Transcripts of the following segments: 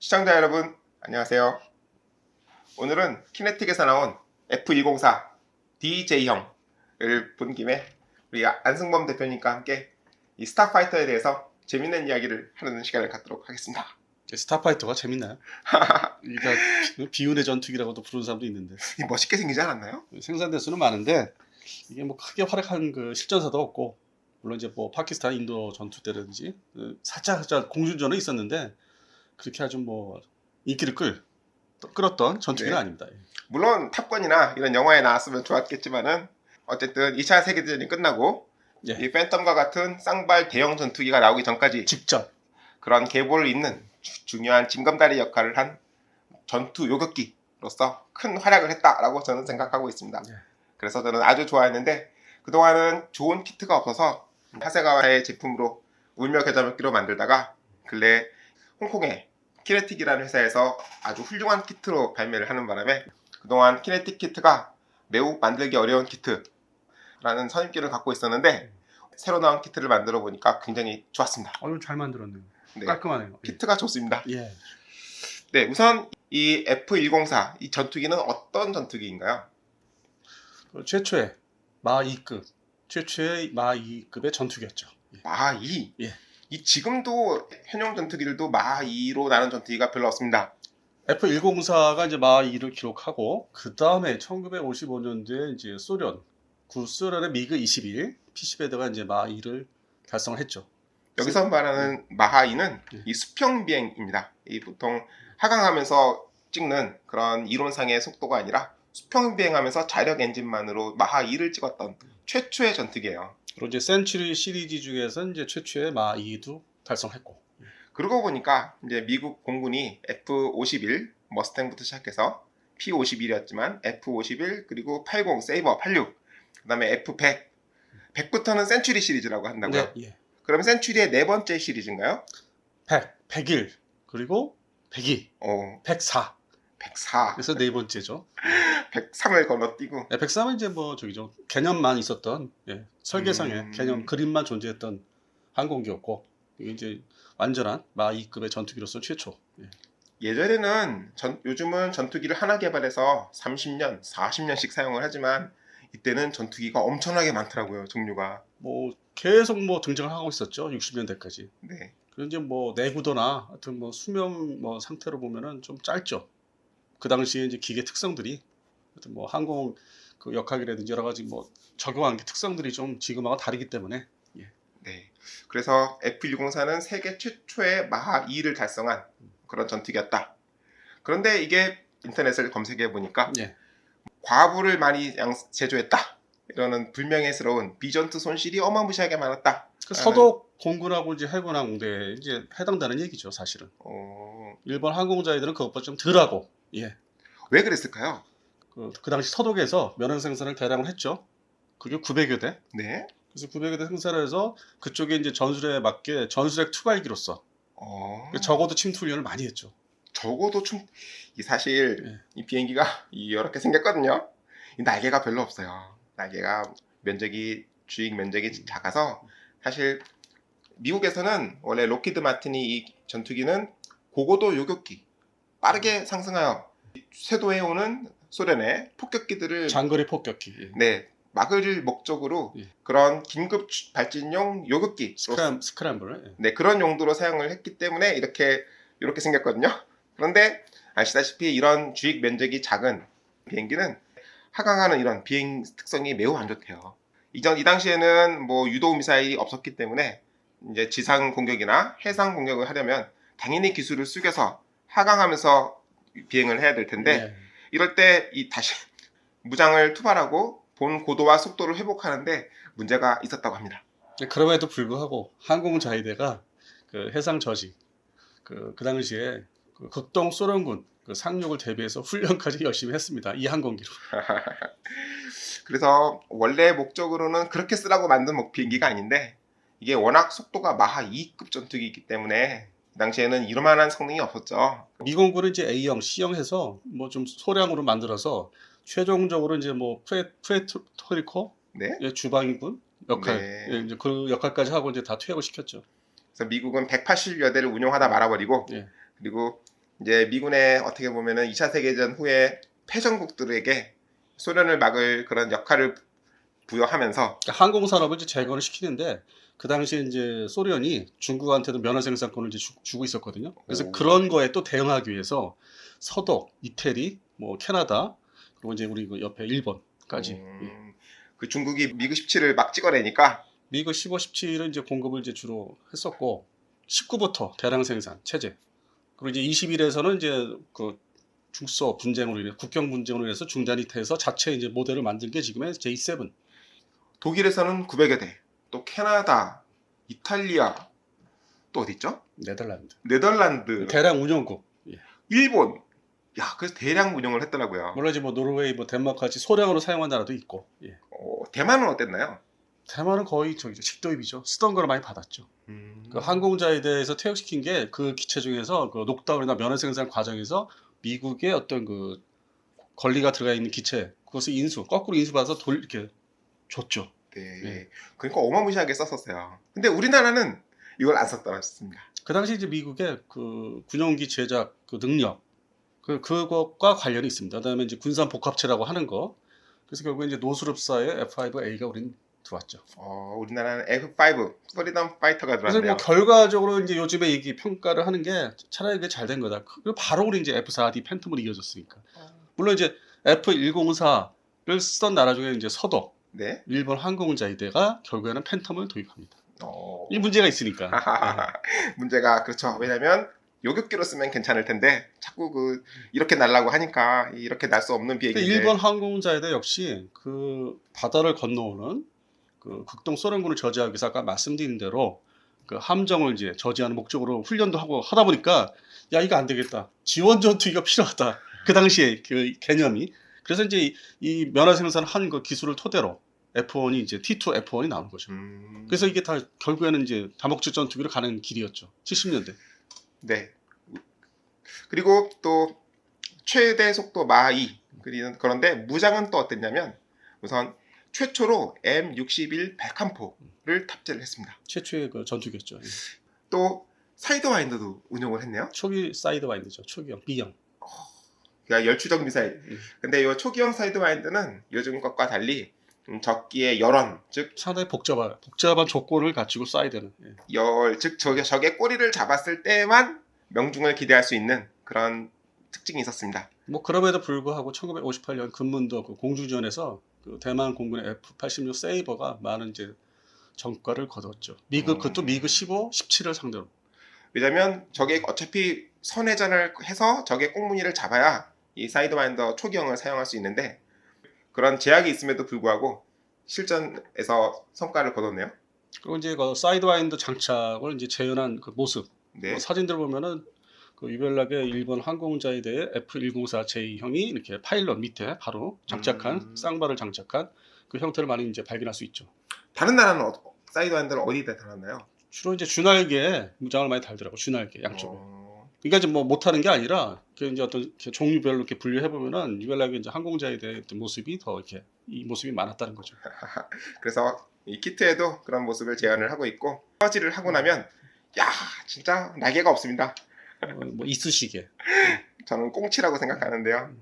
시청자 여러분 안녕하세요. 오늘은 키네틱에서 나온 F204 DJ형을 본 김에 우리 안승범 대표님과 함께 이 스타파이터에 대해서 재밌는 이야기를 하는 시간을 갖도록 하겠습니다. 스타파이터가 재밌나요? 그러니까 비운의 전투기라고도 부르는 사람도 있는데 멋있게 생기지 않았나요? 생산 대수는 많은데 이게 뭐 크게 활약한 그 실전사도 없고, 물론 이제 뭐 파키스탄, 인도 전투 때라든지 살짝 공중전은 있었는데 그렇게 아주 뭐 인기를 끌었던 전투기는 네. 아닙니다. 물론 탑건이나 이런 영화에 나왔으면 좋았겠지만은 어쨌든 2차 세계대전이 끝나고 예. 이 팬텀과 같은 쌍발 대형 전투기가 나오기 전까지 직접 그런 계보를 잇는 중요한 징검다리 역할을 한 전투 요격기로서 큰 활약을 했다라고 저는 생각하고 있습니다. 예. 그래서 저는 아주 좋아했는데 그동안은 좋은 키트가 없어서 하세가와의 제품으로 울며 겨자 먹기로 만들다가 근래 홍콩의 키네틱이라는 회사에서 아주 훌륭한 키트로 발매를 하는 바람에 그동안 키네틱 키트가 매우 만들기 어려운 키트라는 선입견을 갖고 있었는데 새로 나온 키트를 만들어 보니까 굉장히 좋았습니다. 아유, 잘 만들었네요. 네. 깔끔하네요. 키트가 좋습니다. 예. 네, 우선 이 F104 이 전투기는 어떤 전투기인가요? 최초의 마 2급, 최초의 마 2급의 전투기였죠. 예. 마 2. 예. 이 지금도 현용 전투기들도 마 2로 나는 전투기가 별로 없습니다. F104가 이제 마 2를 기록하고, 그 다음에 1955년도에 이제 구소련의 미그 21 피시베드가 이제 마 2를 달성을 했죠. 여기서 말하는 마하 2는 예. 이 수평 비행입니다. 이 보통 하강하면서 찍는 그런 이론상의 속도가 아니라 수평 비행하면서 자력 엔진만으로 마하 2를 찍었던 최초의 전투기예요. 그리고 이제 센츄리 시리즈 중에서 이제 최초의 마 2도 달성했고. 그러고 보니까 이제 미국 공군이 F-51 머스탱부터 시작해서 P-51이었지만 F-51 그리고 80 세이버 86 그다음에 F-100 100부터는 센츄리 시리즈라고 한다고요? 네, 예. 그럼 센츄리의 네 번째 시리즈인가요? 101, 그리고 102, 104. 104. 그래서 네 번째죠. 103을 건너뛰고 103은 이제 뭐 저기죠. 개념만 있었던, 설계상의 개념 그림만 존재했던 항공기였고, 이게 이제 완전한 마 2급의 전투기로서 최초. 예. 예전에는 요즘은 전투기를 하나 개발해서 30년, 40년씩 사용을 하지만 이때는 전투기가 엄청나게 많더라고요, 종류가. 뭐 계속 뭐 등장을 하고 있었죠. 60년대까지. 네. 그리고 이제 뭐 내구도나 하여튼 뭐 수명 뭐 상태로 보면은 좀 짧죠. 그 당시에 이제 기계 특성들이 하여튼 뭐 항공 그 역학이라든지 여러 가지 뭐 적용하는 게 특성들이 좀 지금하고 다르기 때문에. 네. 그래서 F104는 세계 최초의 마하 2를 달성한 그런 전투기였다. 그런데 이게 인터넷을 검색해 보니까 예. 과부를 많이 제조했다. 이러는 불명예스러운 비전투 손실이 어마무시하게 많았다. 그 서독 공군하고 이제 해군 항공대에 이제 해당되는 얘기죠, 사실은. 일본 항공자애들은 그것보다 좀 덜하고. 예. 왜 그랬을까요? 그 당시 서독에서 면허 생산을 대량으로 했죠. 그게 900여 대. 네. 그래서 900여 대 생산을 해서 그쪽에 이제 전술에 맞게 전술핵 투발기로서 적어도 침투 훈련을 많이 했죠. 적어도 사실 이 비행기가 이렇게 생겼거든요. 이 날개가 별로 없어요. 날개가 주익 면적이 작아서 사실 미국에서는 원래 로키드 마틴이 이 전투기는 고고도 요격기 빠르게 상승하여 쇄도해오는 소련의 폭격기들을 장거리 폭격기. 네 막을 목적으로 그런 긴급 발진용 요격기 스크램블. 네 그런 용도로 사용을 했기 때문에 이렇게 생겼거든요. 그런데 아시다시피 이런 주익 면적이 작은 비행기는 하강하는 이런 비행 특성이 매우 안 좋대요. 이 당시에는 뭐 유도 미사일이 없었기 때문에 이제 지상 공격이나 해상 공격을 하려면 당연히 기술을 숙여서 하강하면서 비행을 해야 될 텐데 이럴 때 다시 무장을 투발하고 본 고도와 속도를 회복하는데 문제가 있었다고 합니다. 그럼에도 불구하고 항공자위대가 그 해상 저지 그 당시에 그 극동 소련군 그 상륙을 대비해서 훈련까지 열심히 했습니다. 이 항공기로. 그래서 원래 목적으로는 그렇게 쓰라고 만든 비행기가 아닌데 이게 워낙 속도가 마하 2급 전투기이기 때문에 그 당시에는 이만한 성능이 없었죠. 미공군은 이제 A형, C형 해서 뭐 좀 소량으로 만들어서 최종적으로 이제 뭐 푸에르토리코 주방위군 역할, 이제 그 역할까지 하고 이제 다 퇴역을 시켰죠. 그래서 미국은 180여 대를 운용하다 말아버리고 그리고 이제 미군의 어떻게 보면은 2차 세계대전 후에 패전국들에게 소련을 막을 그런 역할을 부여하면서 그러니까 항공 산업을 이제 재건을 시키는데 그 당시에 이제 소련이 중국한테도 면허 생산권을 이제 주고 있었거든요. 그래서 오. 그런 거에 또 대응하기 위해서 서독, 이태리, 뭐 캐나다 그리고 이제 우리 그 옆에 일본까지 그 중국이 미그 17을 막 찍어내니까 미그 15, 17은 이제 공급을 이제 주로 했었고 19부터 대량 생산 체제 그리고 이제 21에서는 이제 그 중서 분쟁으로 인해 국경 분쟁으로 인해서 중단이 돼서 자체 이제 모델을 만든 게 지금의 J7. 독일에서는 900여 대, 또 캐나다, 이탈리아, 또 어디 있죠? 네덜란드. 네덜란드, 대량 운영국. 예. 일본. 야, 그래서 대량 운영을 했더라고요. 물론 이제 뭐 노르웨이, 뭐 덴마크 같이 소량으로 사용한 나라도 있고. 예. 대만은 어땠나요? 대만은 거의 저기죠 식도입이죠. 쓰던 거를 많이 받았죠. 그 항공자에 대해서 퇴역시킨 게 그 기체 중에서 그 녹다운이나 면허 생산 과정에서 미국의 어떤 그 권리가 들어가 있는 기체 그것을 거꾸로 인수받아서 이렇게 줬죠. 네. 네. 그러니까 어마무시하게 썼었어요. 근데 우리나라는 이걸 안 썼더라 싶습니다. 그 당시 이제 미국의 그 군용기 제작 그 능력 그것과 관련이 있습니다. 그다음에 이제 군산 복합체라고 하는 거. 그래서 결국 이제 노스룹사의 F5A가 우린 들어왔죠. 우리나라는 F5 프리덤 파이터가 그래서 들어왔네요. 뭐 결과적으로 이제 요즘에 이게 평가를 하는 게 차라리 그게 잘 된 거다. 그리고 바로 우리 이제 F4D 팬텀으로 이어졌으니까. 물론 이제 F104를 쓰던 나라 중에 이제 서독, 네. 일본 항공자위대가 결국에는 팬텀을 도입합니다. 어. 이 문제가 있으니까. 문제가 그렇죠. 왜냐하면 요격기로 쓰면 괜찮을 텐데 자꾸 이렇게 날라고 하니까 이렇게 날 수 없는 네. 비행기인데. 일본 항공자위대 역시 그 바다를 건너오는 그 극동 소련군을 저지하기 위해서 아까 말씀드린 대로 그 함정을 이제 저지하는 목적으로 훈련도 하고 하다 보니까 야 이거 안 되겠다. 지원 전투기가 필요하다. 그 당시에 그 개념이. 그래서 이제 이 면허 생산을 한 그 기술을 토대로 F1이 이제 T2 F1이 나오는 거죠. 그래서 이게 다 결국에는 이제 다목적 전투기로 가는 길이었죠. 70년대. 네. 그리고 또 최대 속도 마 2. 그런데 무장은 또 어땠냐면 우선 최초로 M61 백함포를 탑재를 했습니다. 최초의 그 전투기였죠. 예. 또 사이드와인더도 운용을 했네요. 초기 사이드와인드죠. 초기형 B형. 그러니까 열추적 미사일. 근데 이 초기형 사이드와인드는 요즘 것과 달리 적기의 열원, 즉 상당히 복잡한 조건을 갖추고 쏴야 되는. 예. 즉 적의 꼬리를 잡았을 때만 명중을 기대할 수 있는 그런 특징이 있었습니다. 뭐 그럼에도 불구하고 1958년 금문도 그 공중전에서 그 대만 공군의 F-86 세이버가 많은 이제 전과를 거뒀죠. 그것도 미그 15, 17을 상대로. 왜냐면 적이 어차피 선회전을 해서 적의 꽁무니를 잡아야 이 사이드와인더 초기형을 사용할 수 있는데 그런 제약이 있음에도 불구하고 실전에서 성과를 거뒀네요. 그리고 이제 그 사이드와인드 장착을 이제 재현한 그 모습. 네. 뭐 사진들 보면은 그 유별나게 일본 항공자위대의 F104J형이 이렇게 파일럿 밑에 바로 장착한 쌍발을 장착한 그 형태를 많이 이제 발견할 수 있죠. 다른 나라는 사이드와인더는 어디다 달았나요? 주로 이제 주날개에 무장을 많이 달더라고. 주날개 양쪽에. 그러니까 이제 뭐 못하는 게 아니라 그 이제 어떤 이렇게 종류별로 이렇게 분류해 보면은 유별나게 이제 항공자위대의 어떤 모습이 더 이렇게 이 모습이 많았다는 거죠. 그래서 이 키트에도 그런 모습을 재현을 하고 있고 퍼지를 하고 나면 야 진짜 날개가 없습니다. 뭐 이쑤시개. 저는 꽁치라고 생각하는데요.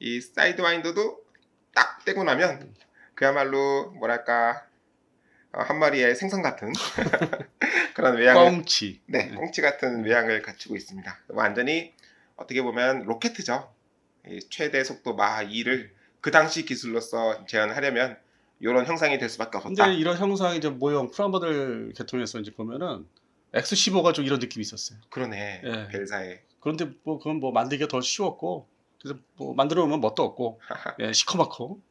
이 사이드와인더도 딱 떼고 나면 그야말로 뭐랄까 한 마리의 생선 같은 그런 외양을 꽁치. 꽁치 같은 외양을 갖추고 있습니다. 완전히 어떻게 보면 로켓이죠. 이 최대 속도 마 2를 그 당시 기술로서 재현하려면 이런 형상이 될 수밖에 없었다. 근데 이런 형상이 이제 모형 프라모델 계통에서 이제 보면은 X15가 좀 이런 느낌이 있었어요. 그러네. 예. 벨사에. 그런데 뭐 그건 뭐 만들기가 더 쉬웠고 그래서 뭐 만들어 보면 멋도 없고 예, 시커멓고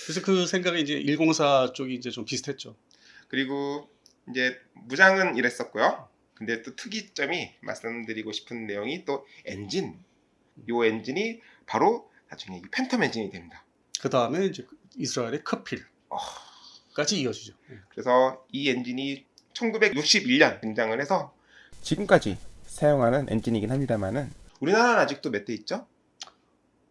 그래서 그 생각이 이제 104 쪽이 이제 좀 비슷했죠. 그리고 이제 무장은 이랬었고요. 근데 또 특이점이 말씀드리고 싶은 내용이 또 엔진. 요 엔진이 바로 나중에 이 팬텀 엔진이 됩니다. 그 다음에 이제 이스라엘의 크필까지 이어지죠. 그래서 이 엔진이 1961년 등장을 해서 지금까지 사용하는 엔진이긴 합니다만은 우리나라는 아직도 몇 대 있죠?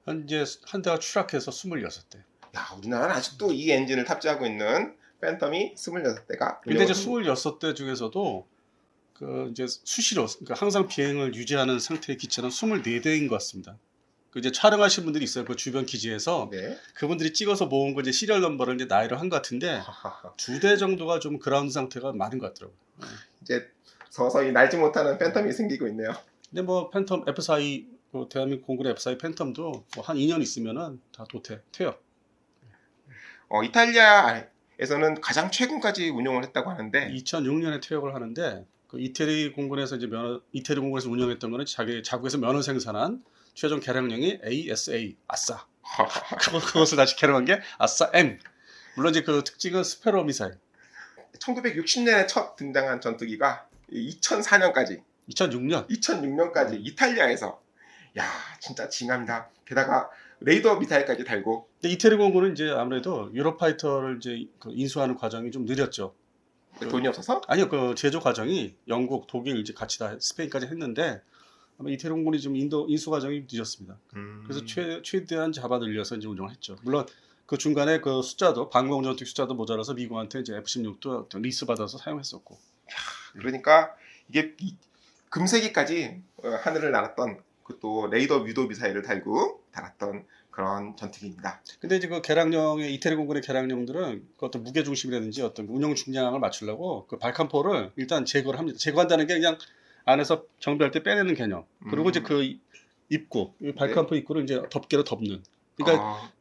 현재 한 대가 추락해서 26대. 야, 우리나라는 아직도 이 엔진을 탑재하고 있는 팬텀이 26대가. 근데 이제 26대 중에서도 그 이제 수시로 그러니까 항상 비행을 유지하는 상태의 기체는 24대인 것 같습니다. 그 이제 촬영하신 분들이 있어요. 그 주변 기지에서 네. 그분들이 찍어서 모은 거 이제 시리얼 넘버를 이제 나열을 한 것 같은데 2대 정도가 좀 그라운드 상태가 많은 것 같더라고요. 이제 서서히 날지 못하는 팬텀이 생기고 있네요. 근데 뭐 팬텀 F4E 그 대한민국 공군의 F4E 팬텀도 뭐 한 2년 있으면은 다 퇴역. 이탈리아에서는 가장 최근까지 운용을 했다고 하는데 2006년에 퇴역을 하는데 그 이태리 공군에서 이태리 공군에서 운영했던 거는 자기 자국에서 면허 생산한 최종 개량형이 ASA 아싸. 그것을 다시 개량한 게 아싸 M. 물론 이제 그 특징은 스페로 미사일. 1960년에 첫 등장한 전투기가 2004년까지 2006년. 이탈리아에서 야 진짜 징합니다. 게다가 레이더 미사일까지 달고 근데 이태리 공군은 이제 아무래도 유로파이터를 이제 그 인수하는 과정이 좀 느렸죠. 돈이 없어서 아니요, 그 제조 과정이 영국, 독일 이제 같이 다 스페인까지 했는데 아마 이태리 공군이 좀 인수 과정이 늦었습니다. 그래서 최대한 잡아 늘려서 이제 운영을 했죠. 물론 그 중간에 그 숫자도 방공 전투기 숫자도 모자라서 미국한테 이제 F-16도 리스 받아서 사용했었고. 그러니까 이게 금세기까지 하늘을 날았던 또 레이더 유도 미사일을 달고 달았던 그런 전투기입니다. 근데 이제 그 개량령의 이태리 공군의 개량령들은 그 어떤 무게 중심이라든지 어떤 운용 중량을 맞추려고 그 발칸포를 일단 제거를 합니다. 제거한다는 게 그냥 안에서 정비할 때 빼내는 개념. 그리고 이제 그 입구, 이 발칸포 입구를 이제 덮개로 덮는. 그러니까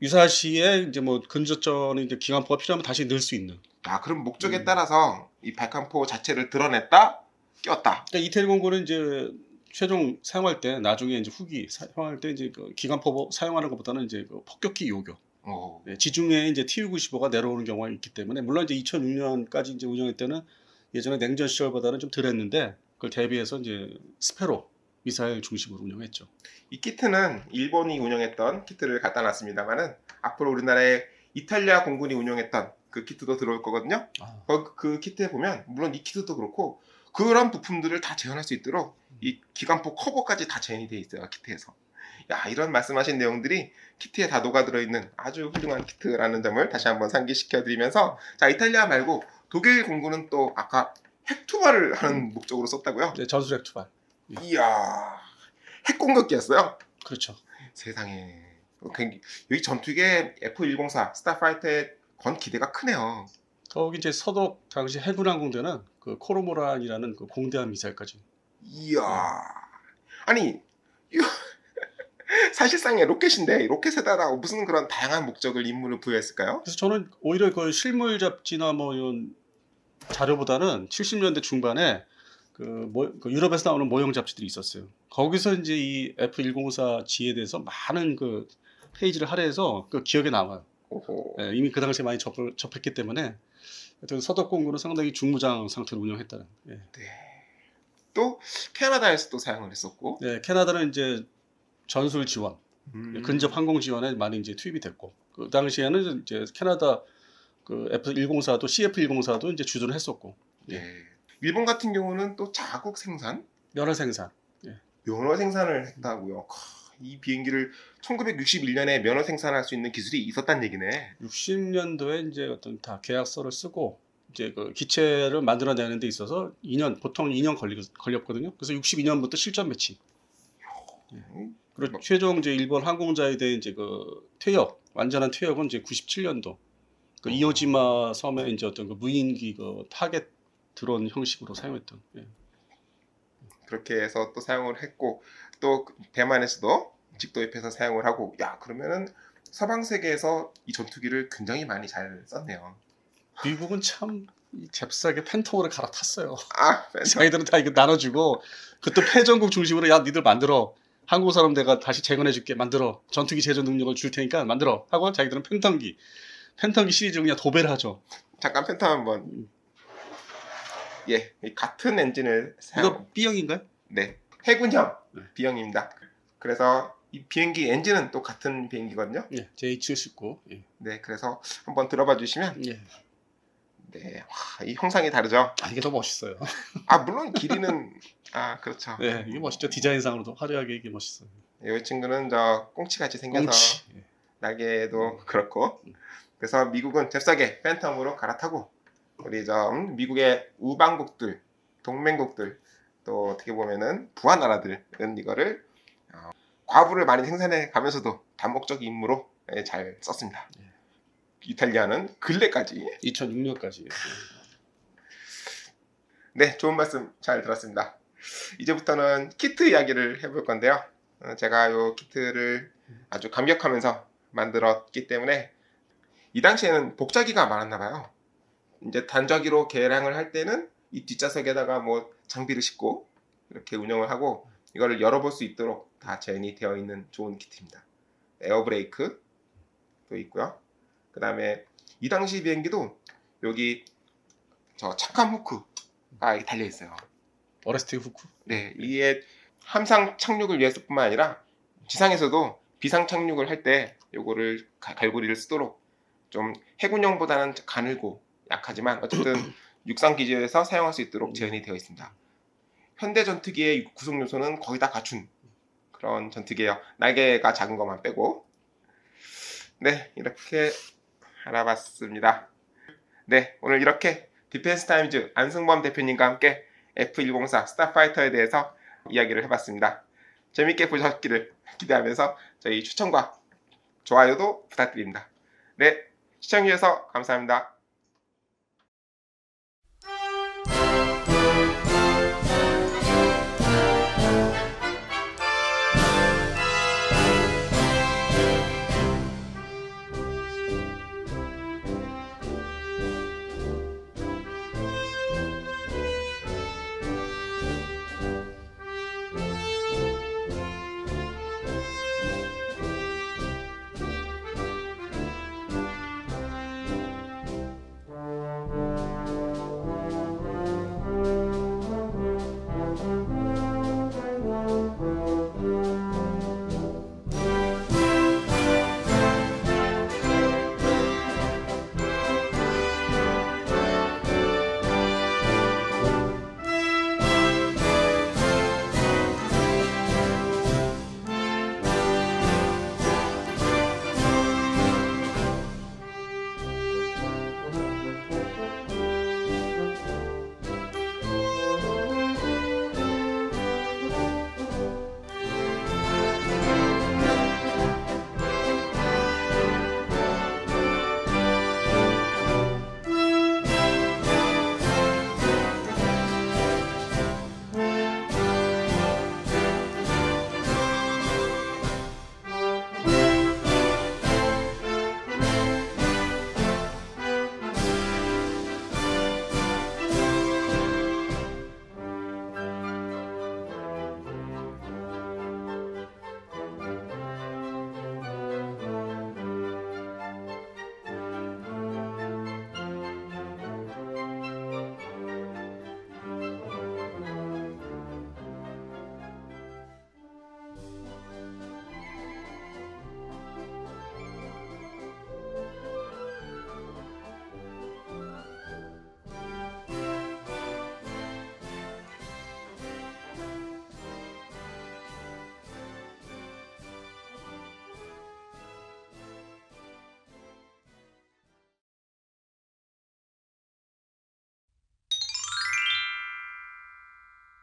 유사시에 이제 뭐 근접전에 이제 기관포가 필요하면 다시 넣을 수 있는. 그럼 목적에 따라서 이 발칸포 자체를 드러냈다, 꼈다. 그러니까 이태리 공군은 이제 최종 사용할 때 나중에 이제 후기 사용할 때 이제 그 기관포 사용하는 것보다는 이제 그 폭격기 요격. 네, 지중해에 이제 TU-95가 내려오는 경우가 있기 때문에 물론 이제 2006년까지 이제 운영할 때는 예전에 냉전 시절보다는 좀 덜했는데 그걸 대비해서 이제 스페로 미사일 중심으로 운영했죠. 이 키트는 일본이 운영했던 키트를 갖다 놨습니다만은 앞으로 우리나라에 이탈리아 공군이 운영했던 그 키트도 들어올 거거든요. 그 키트에 보면 물론 이 키트도 그렇고 그런 부품들을 다 재현할 수 있도록 이 기관포 커버까지 다 재현이 돼 있어요. 키트에서. 야, 이런 말씀하신 내용들이 키트에 다 녹아 들어있는 아주 훌륭한 키트라는 점을 다시 한번 상기시켜드리면서 자, 이탈리아 말고 독일 공군은 또 아까 핵투발을 하는 목적으로 썼다고요? 네, 전술 핵투발. 이야, 핵공격기였어요? 그렇죠. 세상에. 여기 전투기의 F-104 스타파이터에 건 기대가 크네요. 거기 이제 서독 당시 해군 항공대는 그 코르모란이라는 그 공대함 미사일까지. 이야. 아니, 사실상의 로켓인데 로켓에다가 무슨 그런 다양한 목적을 임무를 부여했을까요? 그래서 저는 오히려 그 실물 잡지나 뭐 이런 자료보다는 70년대 중반에 그 유럽에서 나오는 모형 잡지들이 있었어요. 거기서 이제 이 F-104G에 대해서 많은 그 페이지를 할애해서 그 기억에 남아요. 네, 이미 그 당시에 많이 접했기 때문에 하여튼 서독 공군은 상당히 중무장 상태로 운영했다는. 네. 또 캐나다에서 또 사용을 했었고. 네, 캐나다는 이제 전술 지원, 근접 항공 지원에 많이 이제 투입이 됐고 그 당시에는 이제 캐나다 그 F-104도 CF-104도 이제 주둔을 했었고. 네. 일본 같은 경우는 또 자국 생산, 면허 생산. 면허 생산을 했다고요. 이 비행기를 1961년에 면허 생산할 수 있는 기술이 있었단 얘기네. 60년도에 이제 어떤 다 계약서를 쓰고 이제 그 기체를 만들어내는 데 있어서 보통 2년 걸렸거든요. 그래서 62년부터 실전 배치. 그리고 최종 이제 일본 항공자에 대해 이제 그 완전한 퇴역은 이제 97년도. 그 이오지마 섬에 이제 어떤 그 무인기 그 타겟 드론 형식으로 사용했던. 그렇게 해서 또 사용을 했고 또 대만에서도 직도입해서 사용을 하고 그러면은 서방 세계에서 이 전투기를 굉장히 많이 잘 썼네요. 미국은 참 잽싸게 팬텀으로 갈아탔어요. 팬텀. 자기들은 다 이거 나눠주고 그것도 패전국 중심으로 야 니들 만들어. 한국 사람 내가 다시 재건해줄게 만들어. 전투기 제조 능력을 줄 테니까 만들어. 하고 자기들은 팬텀기 시리즈 그냥 도배를 하죠. 잠깐 팬텀 한번. 같은 엔진을 이거 B형인가요? 네, 해군형 B형입니다. 그래서 이 비행기 엔진은 또 같은 비행기거든요. 예, JH-79. 네, 그래서 한번 들어봐 주시면 네, 이 형상이 다르죠. 이게 더 멋있어요. 물론 길이는 그렇죠. 네, 이게 멋있죠. 디자인상으로도 화려하게 이게 멋있어요. 이 친구는 저 꽁치같이 생겨서 날개도 그렇고 그래서 미국은 잽싸게 팬텀으로 갈아타고 우리 저 미국의 우방국들 동맹국들 또 어떻게 보면은 부하 나라들은 이거를 과부를 많이 생산해 가면서도 다목적 임무로 잘 썼습니다. 이탈리아는 근래까지. 2006년까지. 네, 좋은 말씀 잘 들었습니다. 이제부터는 키트 이야기를 해볼 건데요. 제가 이 키트를 아주 감격하면서 만들었기 때문에 이 당시에는 복잡기가 많았나 봐요. 이제 단자기로 개량을 할 때는 이 뒷좌석에다가 뭐 장비를 싣고 이렇게 운영을 하고 이거를 열어볼 수 있도록 다 재현이 되어 있는 좋은 키트입니다. 에어브레이크도 있고요. 그 다음에 이 당시 비행기도 여기 저 착함 후크가 달려 있어요. 어레스트 후크. 네, 이게 함상 착륙을 위해서뿐만 아니라 지상에서도 비상 착륙을 할 때 요거를 갈고리를 쓰도록 좀 해군용보다는 가늘고 약하지만 어쨌든 육상 기지에서 사용할 수 있도록 재현이 되어 있습니다. 현대 전투기의 구성 요소는 거의 다 갖춘 그런 전투기예요. 날개가 작은 것만 빼고. 네, 이렇게 알아봤습니다. 네, 오늘 이렇게 디펜스 타임즈 안승범 대표님과 함께 F104 스타파이터에 대해서 이야기를 해봤습니다. 재밌게 보셨기를 기대하면서 저희 추천과 좋아요도 부탁드립니다. 네, 시청해주셔서 감사합니다.